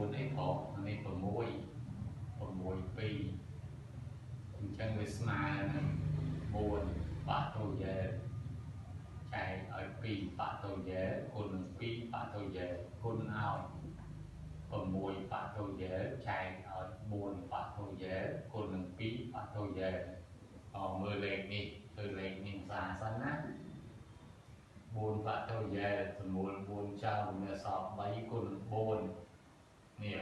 4នេះផងនេះ6 pi អញ្ចឹងវាស្មើនឹង4 បាក់តូយ៉ែលចែកឲ្យ2បាក់តូយ៉ែលគុណនឹង2បាក់តូយ៉ែលគុណឲ្យ6បាក់តូយ៉ែលចែកឲ្យ4បាក់តូយ៉ែលគុណនឹង2បាក់តូយ៉ែលមើលលេខនេះគឺលេខនេះសាសិនណា4បាក់តូយ៉ែលសម្រួល4ចោលមានសល់3គុណនឹង4នេះ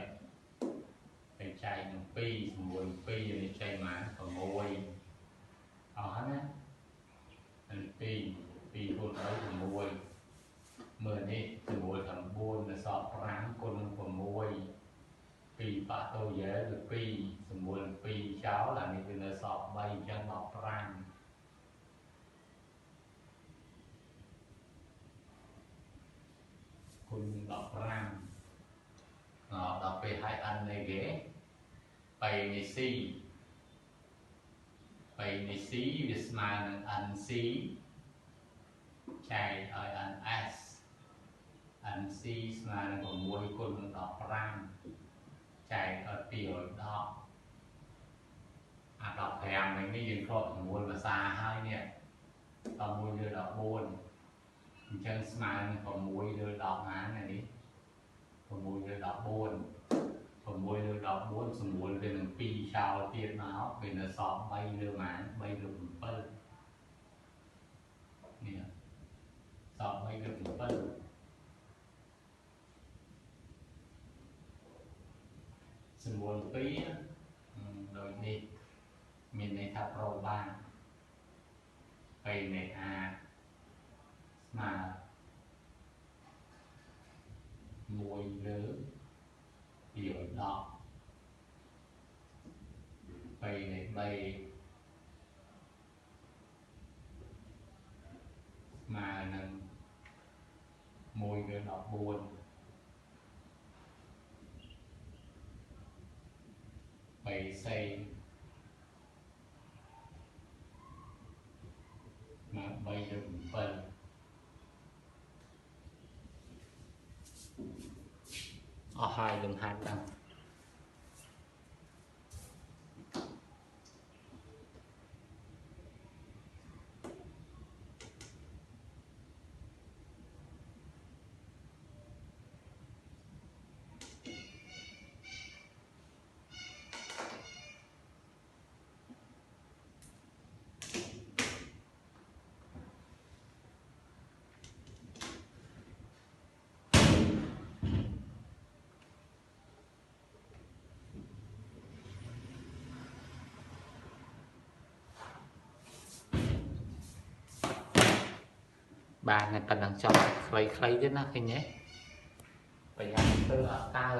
ទៅចែកនឹង2សម្រួល2នេះចែកមក6អស់ណានឹង2គុណ3 6មើលនេះសម្រួលទាំង4នៅសល់5គុណនឹង6 2បាក់តូយ៉ែលគឺ2សម្រួល2ចោលអានេះគឺនៅសល់3អញ្ចឹង15គុណ15ដល់ពេលឲ្យ n នៃគេ3នៃ c 3នៃ c វាស្មើនឹង nc ចែកឲ្យ ns nc ស្មើនឹង6គុណនឹង15ចែកឲ្យ210អា15នេះយើងធ្លាប់ប្រមូលភាសាហើយនេះ11លើ14អញ្ចឹងស្មើនឹង6លើ10ណានេះ6លើ14 6លើ14សម្រួលវានឹង2ចោលទៀតមកវានៅសល់3លើម៉ាន3លើ7នេះសល់3លើ7សម្រួល2ដូចនេះមានន័យថាប្រូបាន2នៃ a ស្មើ1លើ210 2នៃ 3 ស្មើនឹង1លើ14 3សេមក3លើ7អស់ហើយលំហាត់ដល់បានតែប៉ុណ្ណឹងចប់ខ្លីៗទៀតណាឃើញទេប្រយ័ត្នធ្វើអត់កើត